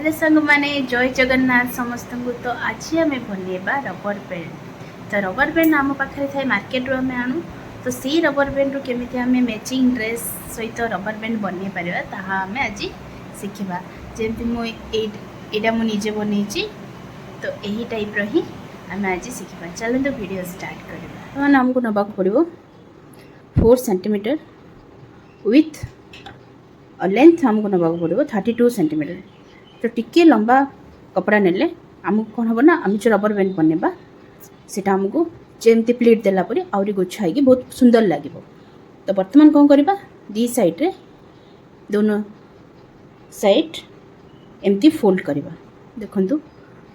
Hello संग माने जय जगन्नाथ समस्त को। तो आज आम बनवा रबर बैंड। तो रबर बैंड आम पाखे थे मार्केट रू आम आणु। तो सी रबर बैंड रू केमिति आम मैचिंग ड्रेस सहित रबर बैंड बनई पारिबा ताहा आम आज शिखा। जमती मुझे निजे बनई तो यही टाइप रही आम आज शिखा। चलो तो वीडियो स्टार्ट करवा। तो आमको नवा पड़ो 4 सेंटीमीटर विथ लेंथ आमको नवा पड़ो 32 सेंटीमीटर। तो टिके लंबा कपड़ा नेले आमको कौन हम ना आम जो रबर बैंड बनवा से आमको जमती प्लेट देला आहरी गोछा हो बहुत सुंदर लगे। तो बर्तमान कौन करवा दी साइड रे दोनों साइड एमती फोल्ड करवा। देखु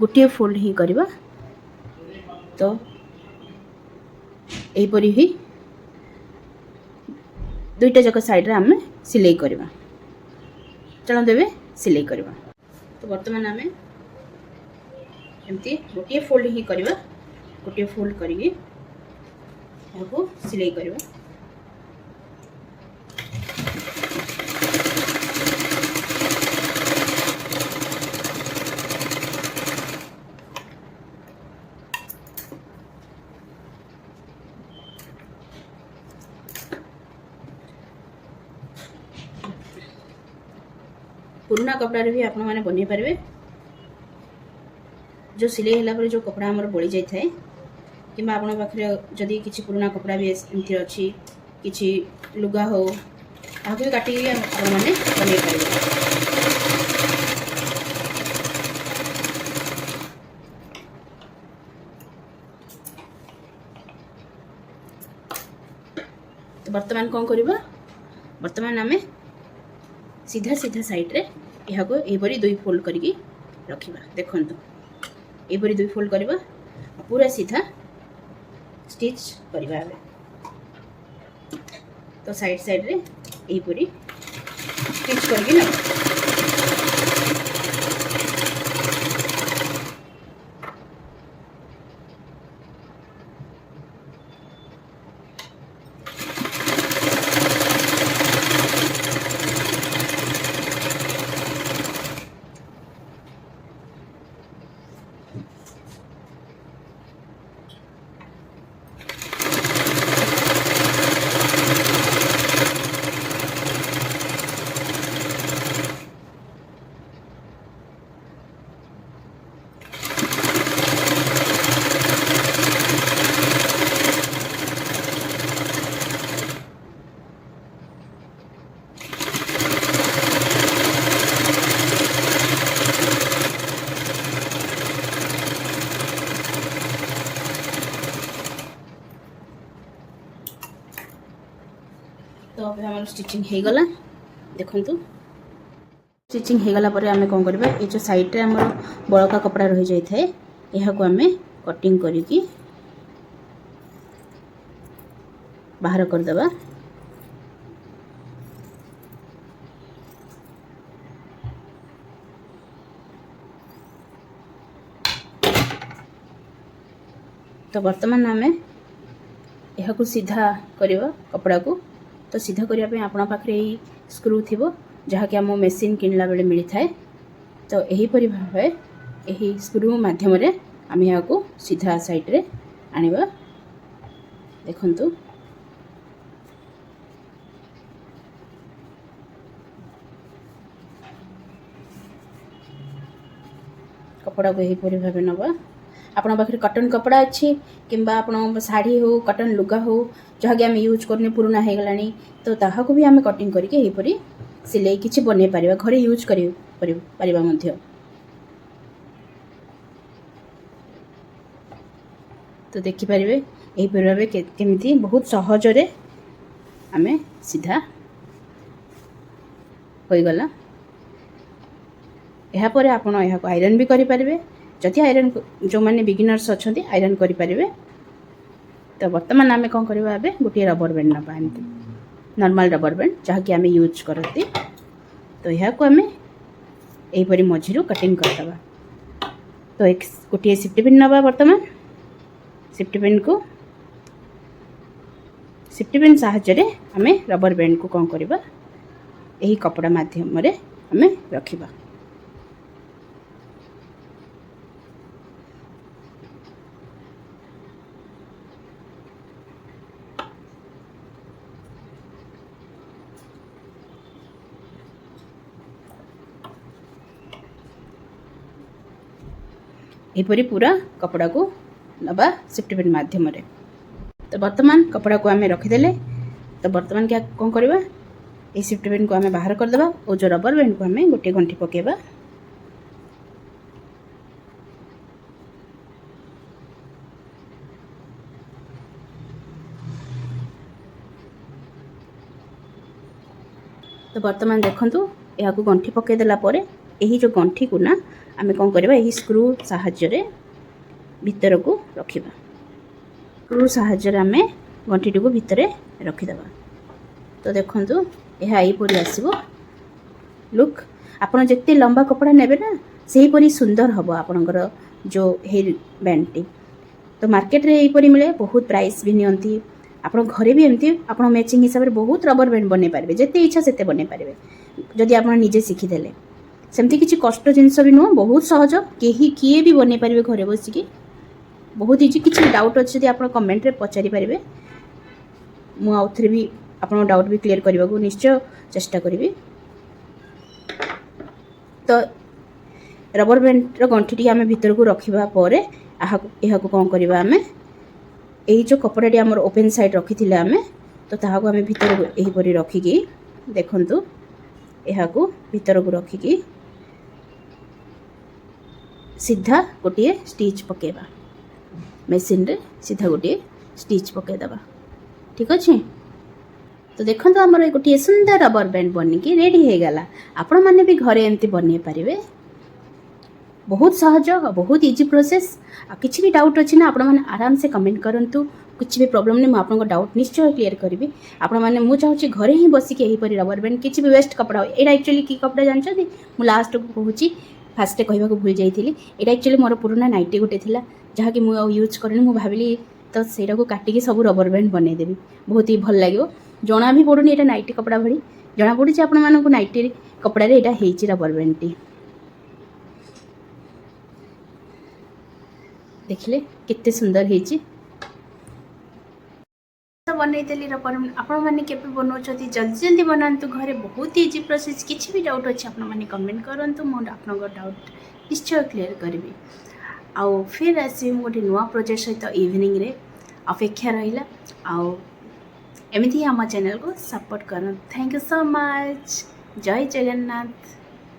गोटे फोल्ड ही करवा। तो यहीपरी ही दुईटा जाक साइड रे आम सिलाई करवा। चलो देवे सिलाई करवा। तो बर्तमान आम एमती गोटे फोल्ड ही करवा। गोटे फोल्ड करके सिलाई करवा। पुराना कपड़ा भी आपण मैंने बन पारे। जो सिलाई है जो कपड़ा आमर बड़ी जाए कि आपण पाखे जदि किसी पुराना कपड़ा भी एमती अच्छी किसी लुगा हो ताकू भी काटिक मैंने बन पारे। तो वर्तमान कौन करवा वर्तमान आम सीधा सीधा साइड रे यह यहपरी दुई फोल्ड करके रखिबा। देखो यहपरी दुई फोल्ड करवा पूरा सीधा स्टिच करवा। तो साइड साइड रे यहपरी स्टिच करके ना तो अब हमार स्टिचिंग हो गला। देखु स्टिचिंग हो गला आम कौन करवा ये जो साइड रे आम बड़का कपड़ा रही जाए यह को आम कटिंग करके बाहर करदे। तो वर्तमान आम यह को सीधा करवा कपड़ा को। तो सीधा करने आपण पाखे यही स्क्रू थी जहाँकि आम मेसीन किणला बेले मिलता है। तो यहीपरी भाव यही स्क्रू मध्यम आम यहाँ को सीधा साइड रे आनिबा। देखंतु कपड़ा को यहीपरी भाव नवा। आपण पाखे कटन कपड़ा अच्छी किंबा आपण शाढ़ी हो कटन लुगा हो जहाँकि आम यूज करने पुराना हो गला तो ताहाको भी आम कटिंग करके यहीपरी सिलाई किसी बन पार घरे यूज कर मध्य। तो देखिपारे यहीपरी भाव केमिति बहुत सहजरे आम सीधा हो गला। यापर आपण यहाँ को आयरन भी करें जदि आयरन जो मैंने बिगिनर्स अच्छा आयरन करें। तो वर्तमान आम कौन करवा गोटे रबर बैंड ना एमती नॉर्मल रबर बैंड जहाँकि आम यूज करती। तो यह को आम यहीपरी मझिरू कटिंग करदे। तो एक गोटे सेफ्टी पिन नवा। वर्तमान सेफ्टी पिन साहाय्य आम रबर बैंड को कौन करवा यही कपड़ा माध्यम आम रखिबा। ଏହିପରି ପୁରା କପଡ଼ାକୁ ନେବା ସିଫ୍ଟି ପିନ୍ ମାଧ୍ୟମରେ। ତ ବର୍ତ୍ତମାନ କପଡ଼ାକୁ ଆମେ ରଖିଦେଲେ। ତ ବର୍ତ୍ତମାନ କ'ଣ କରିବା, এই ସିଫ୍ଟି ପିନ୍କୁ ଆମେ ବାହାର କରିଦେବା ଓ ଯେଉଁ ରବର ବ୍ୟାଣ୍ଡକୁ ଆମେ ଗୋଟିଏ ଗଣ୍ଠି ପକାଇବା। ତ ବର୍ତ୍ତମାନ ଦେଖନ୍ତୁ ଏହାକୁ ଗଣ୍ଠି ପକାଇ ଦେଲା ପରେ ଏହି ଯେଉଁ ଗଣ୍ଠିକୁ ନା ଆମେ କ'ଣ କରିବା, ଏହି ସ୍କ୍ରୁ ସାହାଯ୍ୟରେ ଭିତରକୁ ରଖିବା। ସ୍କ୍ରୁ ସାହାଯ୍ୟରେ ଆମେ ଗଣ୍ଠିଟିକୁ ଭିତରେ ରଖିଦେବା। ତ ଦେଖନ୍ତୁ ଏହା ଏହିପରି ଆସିବ ଲୁକ୍। ଆପଣ ଯେତେ ଲମ୍ବା କପଡ଼ା ନେବେ ନା ସେହିପରି ସୁନ୍ଦର ହେବ ଆପଣଙ୍କର ଯେଉଁ ହେୟାର ବ୍ୟାଣ୍ଡଟି। ତ ମାର୍କେଟରେ ଏହିପରି ମିଳେ, ବହୁତ ପ୍ରାଇସ୍ ବି ନିଅନ୍ତି। ଆପଣ ଘରେ ବି ଏମିତି ଆପଣ ମ୍ୟାଚିଂ ହିସାବରେ ବହୁତ ରବର ବ୍ୟାଣ୍ଡ ବନେଇ ପାରିବେ, ଯେତେ ଇଚ୍ଛା ସେତେ ବନେଇ ପାରିବେ ଯଦି ଆପଣ ନିଜେ ଶିଖିଦେଲେ। ସେମିତି କିଛି କଷ୍ଟ ଜିନିଷ ବି ନୁହଁ, ବହୁତ ସହଜ, କିଏ ବି ବନେଇ ପାରିବେ ଘରେ ବସିକି, ବହୁତ ଇଜି। କିଛି ଡାଉଟ୍ ଅଛି ଯଦି ଆପଣ କମେଣ୍ଟରେ ପଚାରି ପାରିବେ, ମୁଁ ଆଉ ଥରେ ବି ଆପଣଙ୍କ ଡାଉଟ୍ ବି କ୍ଲିୟର କରିବାକୁ ନିଶ୍ଚୟ ଚେଷ୍ଟା କରିବି। ତ ରବର ବ୍ୟାଣ୍ଡର ଗଣ୍ଠିଟି ଆମେ ଭିତରକୁ ରଖିବା ପରେ ଏହାକୁ କ'ଣ କରିବା, ଆମେ ଏହି ଯେଉଁ କପଡ଼ାଟି ଆମର ଓପେନ୍ ସାଇଡ଼୍ ରଖିଥିଲେ ଆମେ, ତ ତାହାକୁ ଆମେ ଭିତରକୁ ଏହିପରି ରଖିକି ଦେଖନ୍ତୁ ଏହାକୁ ଭିତରକୁ ରଖିକି ସିଧା ଗୋଟିଏ ଷ୍ଟିଚ୍ ପକାଇବା। ମେସିନ୍ରେ ସିଧା ଗୋଟିଏ ଷ୍ଟିଚ୍ ପକାଇଦେବା। ଠିକ୍ ଅଛି। ତ ଦେଖନ୍ତୁ ଆମର ଗୋଟିଏ ସୁନ୍ଦର ରବର ବ୍ୟାଣ୍ଡ ବନିକି ରେଡ଼ି ହେଇଗଲା। ଆପଣମାନେ ବି ଘରେ ଏମିତି ବନେଇ ପାରିବେ, ବହୁତ ସହଜ, ବହୁତ ଇଜି ପ୍ରୋସେସ୍। ଆଉ କିଛି ବି ଡାଉଟ୍ ଅଛି ନା ଆପଣମାନେ ଆରାମସେ କମେଣ୍ଟ କରନ୍ତୁ, କିଛି ବି ପ୍ରୋବ୍ଲେମ୍ ନାହିଁ, ମୁଁ ଆପଣଙ୍କ ଡାଉଟ୍ ନିଶ୍ଚୟ କ୍ଲିୟର କରିବି। ଆପଣମାନେ, ମୁଁ ଚାହୁଁଛି ଘରେ ହିଁ ବସିକି ଏହିପରି ରବର ବ୍ୟାଣ୍ଡ, କିଛି ବି ୱେଷ୍ଟ କପଡ଼ା, ଏଇଟା ଆକ୍ଚୁଆଲି କି କପଡ଼ା ଜାଣିଛନ୍ତି, ମୁଁ ଲାଷ୍ଟକୁ କହୁଛି, ଫାର୍ଷ୍ଟରେ କହିବାକୁ ଭୁଲି ଯାଇଥିଲି। ଏଇଟା ଆକ୍ଚୁଆଲି ମୋର ପୁରୁଣା ନାଇଟି ଗୋଟେ ଥିଲା, ଯାହାକି ମୁଁ ଆଉ ୟୁଜ୍ କରିନି। ମୁଁ ଭାବିଲି ତ ସେଇଟାକୁ କାଟିକି ସବୁ ରବର ବ୍ୟାଣ୍ଡ ବନେଇଦେବି, ବହୁତ ହି ଭଲ ଲାଗିବ। ଜଣା ବି ପଡ଼ୁନି ଏଇଟା ନାଇଟି କପଡ଼ା ଭଳି, ଜଣାପଡ଼ୁଛି ଆପଣମାନଙ୍କୁ ନାଇଟି କପଡ଼ାରେ ଏଇଟା ହେଇଛି ରବର ବ୍ୟାଣ୍ଡଟି। ଦେଖିଲେ କେତେ ସୁନ୍ଦର ହେଇଛି। ବନେଇଦେଲି ରବର ବ୍ୟାଣ୍ଡ। ଆପଣମାନେ କେବେ ବନାଉଛନ୍ତି ଜଲ୍ଦି ବନାନ୍ତୁ ଘରେ, ବହୁତ ଇଜି ପ୍ରୋସେସ୍। କିଛି ବି ଡାଉଟ୍ ଅଛି ଆପଣମାନେ କମେଣ୍ଟ କରନ୍ତୁ, ମୁଁ ଆପଣଙ୍କ ଡାଉଟ୍ ନିଶ୍ଚୟ କ୍ଲିୟର କରିବି। ଆଉ ଫିର୍ ଆସିବି ମୁଁ ଗୋଟେ ନୂଆ ପ୍ରୋଜେକ୍ଟ ସହିତ ଇଭିନିଂରେ, ଅପେକ୍ଷା ରହିଲା। ଆଉ ଏମିତି ହିଁ ଆମ ଚ୍ୟାନେଲକୁ ସପୋର୍ଟ କରନ୍ତୁ। Thank you so much. ଜୟ ଜଗନ୍ନାଥ।